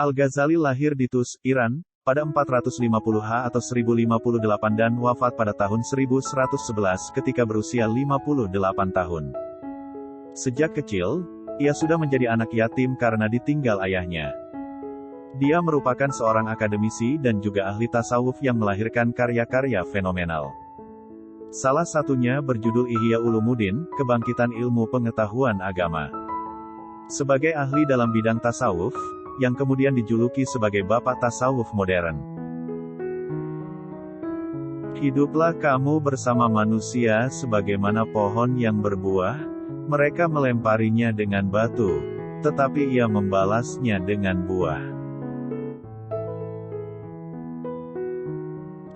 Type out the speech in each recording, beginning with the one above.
Al-Ghazali lahir di Tus, Iran, pada 450H atau 1058 dan wafat pada tahun 1111 ketika berusia 58 tahun. Sejak kecil, ia sudah menjadi anak yatim karena ditinggal ayahnya. Dia merupakan seorang akademisi dan juga ahli tasawuf yang melahirkan karya-karya fenomenal. Salah satunya berjudul Ihya Ulumuddin, Kebangkitan Ilmu Pengetahuan Agama. Sebagai ahli dalam bidang tasawuf, yang kemudian dijuluki sebagai Bapak Tasawuf Modern. Hiduplah kamu bersama manusia sebagaimana pohon yang berbuah, mereka melemparinya dengan batu, tetapi ia membalasnya dengan buah.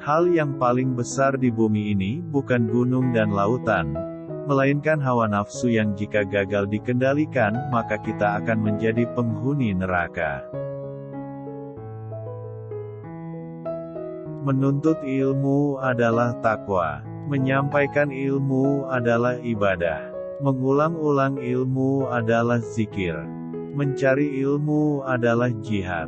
Hal yang paling besar di bumi ini bukan gunung dan lautan, melainkan hawa nafsu yang jika gagal dikendalikan, maka kita akan menjadi penghuni neraka. Menuntut ilmu adalah takwa. Menyampaikan ilmu adalah ibadah. Mengulang-ulang ilmu adalah zikir. Mencari ilmu adalah jihad.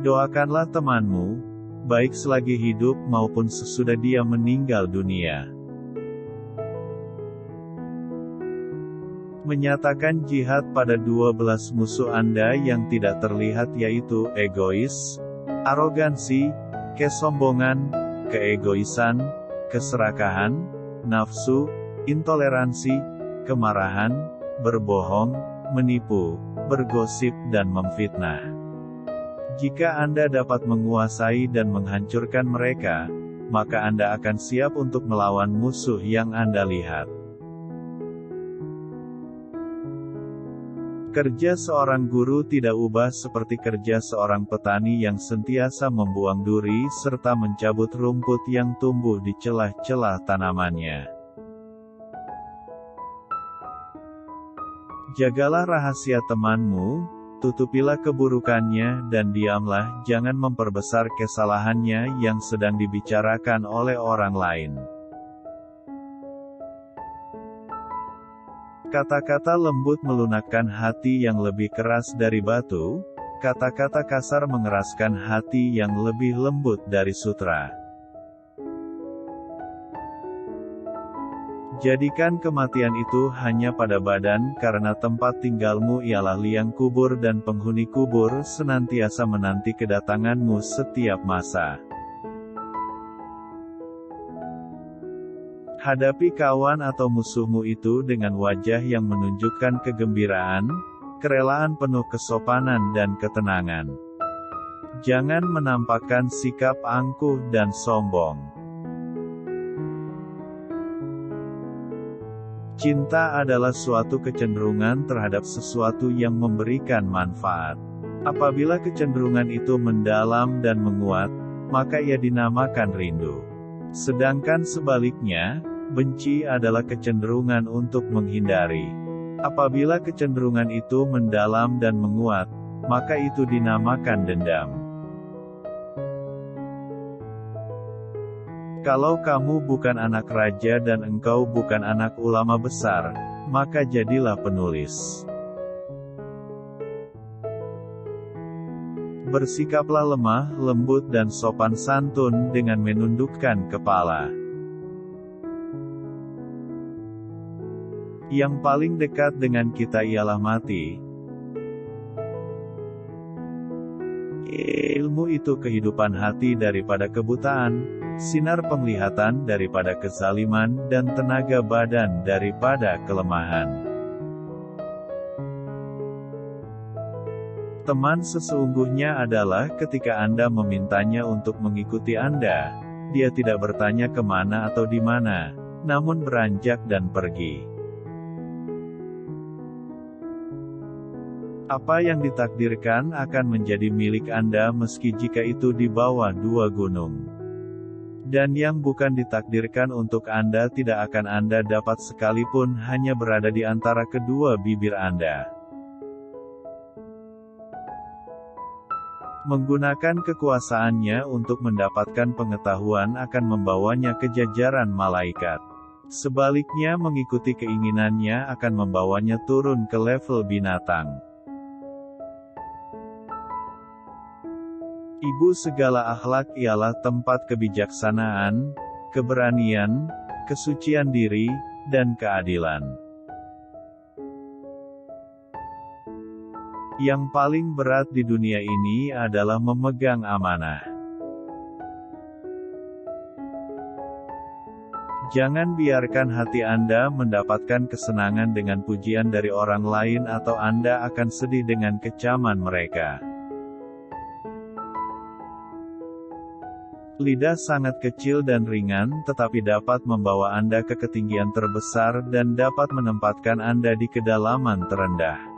Doakanlah temanmu, baik selagi hidup maupun sesudah dia meninggal dunia. Menyatakan jihad pada 12 musuh Anda yang tidak terlihat yaitu egois, arogansi, kesombongan, keegoisan, keserakahan, nafsu, intoleransi, kemarahan, berbohong, menipu, bergosip dan memfitnah. Jika Anda dapat menguasai dan menghancurkan mereka, maka Anda akan siap untuk melawan musuh yang Anda lihat. Kerja seorang guru tidak ubah seperti kerja seorang petani yang sentiasa membuang duri serta mencabut rumput yang tumbuh di celah-celah tanamannya. Jagalah rahasia temanmu, tutupilah keburukannya dan diamlah, jangan memperbesar kesalahannya yang sedang dibicarakan oleh orang lain. Kata-kata lembut melunakkan hati yang lebih keras dari batu, kata-kata kasar mengeraskan hati yang lebih lembut dari sutra. Jadikan kematian itu hanya pada badan, karena tempat tinggalmu ialah liang kubur dan penghuni kubur senantiasa menanti kedatanganmu setiap masa. Hadapi kawan atau musuhmu itu dengan wajah yang menunjukkan kegembiraan, kerelaan penuh kesopanan dan ketenangan. Jangan menampakkan sikap angkuh dan sombong. Cinta adalah suatu kecenderungan terhadap sesuatu yang memberikan manfaat. Apabila kecenderungan itu mendalam dan menguat, maka ia dinamakan rindu. Sedangkan sebaliknya, benci adalah kecenderungan untuk menghindari. Apabila kecenderungan itu mendalam dan menguat, maka itu dinamakan dendam. Kalau kamu bukan anak raja dan engkau bukan anak ulama besar, maka jadilah penulis. Bersikaplah lemah, lembut dan sopan santun dengan menundukkan kepala. Yang paling dekat dengan kita ialah mati. Ilmu itu kehidupan hati daripada kebutaan, sinar penglihatan daripada kezaliman, dan tenaga badan daripada kelemahan. Teman sesungguhnya adalah ketika Anda memintanya untuk mengikuti Anda, dia tidak bertanya kemana atau di mana, namun beranjak dan pergi. Apa yang ditakdirkan akan menjadi milik Anda meski jika itu di bawah 2 gunung. Dan yang bukan ditakdirkan untuk Anda tidak akan Anda dapat sekalipun hanya berada di antara kedua bibir Anda. Menggunakan kekuasaannya untuk mendapatkan pengetahuan akan membawanya ke jajaran malaikat. Sebaliknya, mengikuti keinginannya akan membawanya turun ke level binatang. Ibu segala akhlak ialah tempat kebijaksanaan, keberanian, kesucian diri, dan keadilan. Yang paling berat di dunia ini adalah memegang amanah. Jangan biarkan hati Anda mendapatkan kesenangan dengan pujian dari orang lain atau Anda akan sedih dengan kecaman mereka. Lidah sangat kecil dan ringan, tetapi dapat membawa Anda ke ketinggian terbesar dan dapat menempatkan Anda di kedalaman terendah.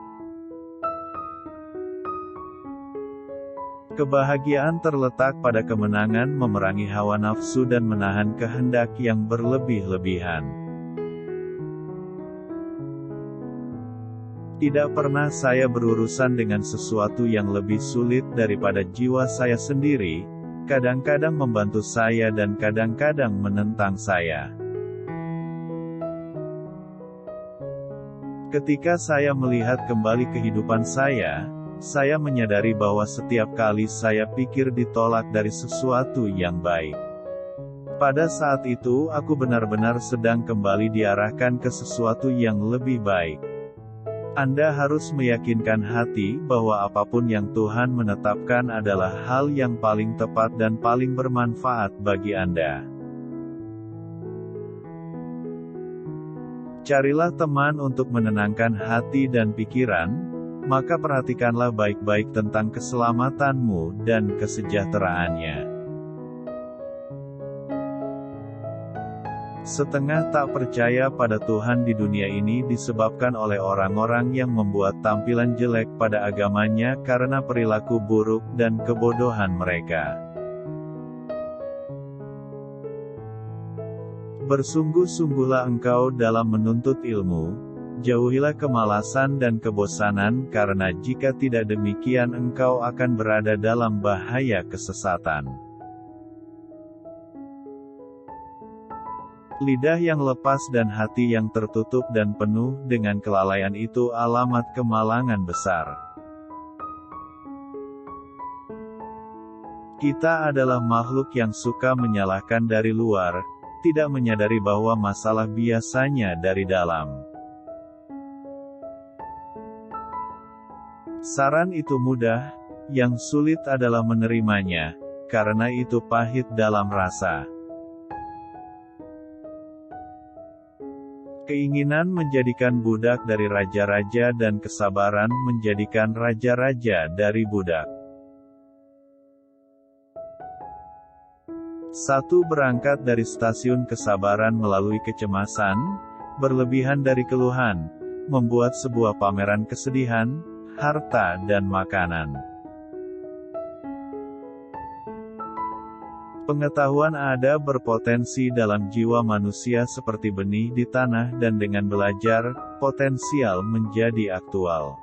Kebahagiaan terletak pada kemenangan memerangi hawa nafsu dan menahan kehendak yang berlebih-lebihan. Tidak pernah saya berurusan dengan sesuatu yang lebih sulit daripada jiwa saya sendiri. Kadang-kadang membantu saya dan kadang-kadang menentang saya. Ketika saya melihat kembali kehidupan saya menyadari bahwa setiap kali saya pikir ditolak dari sesuatu yang baik. Pada saat itu, aku benar-benar sedang kembali diarahkan ke sesuatu yang lebih baik. Anda harus meyakinkan hati bahwa apapun yang Tuhan menetapkan adalah hal yang paling tepat dan paling bermanfaat bagi Anda. Carilah teman untuk menenangkan hati dan pikiran, maka perhatikanlah baik-baik tentang keselamatanmu dan kesejahteraannya. Setengah tak percaya pada Tuhan di dunia ini disebabkan oleh orang-orang yang membuat tampilan jelek pada agamanya karena perilaku buruk dan kebodohan mereka. Bersungguh-sungguhlah engkau dalam menuntut ilmu, jauhilah kemalasan dan kebosanan karena jika tidak demikian engkau akan berada dalam bahaya kesesatan. Lidah yang lepas dan hati yang tertutup dan penuh dengan kelalaian itu alamat kemalangan besar. Kita adalah makhluk yang suka menyalahkan dari luar, tidak menyadari bahwa masalah biasanya dari dalam. Saran itu mudah, yang sulit adalah menerimanya, karena itu pahit dalam rasa. Keinginan menjadikan budak dari raja-raja dan kesabaran menjadikan raja-raja dari budak. Satu berangkat dari stasiun kesabaran melalui kecemasan, berlebihan dari keluhan, membuat sebuah pameran kesedihan, harta dan makanan. Pengetahuan ada berpotensi dalam jiwa manusia seperti benih di tanah dan dengan belajar, potensial menjadi aktual.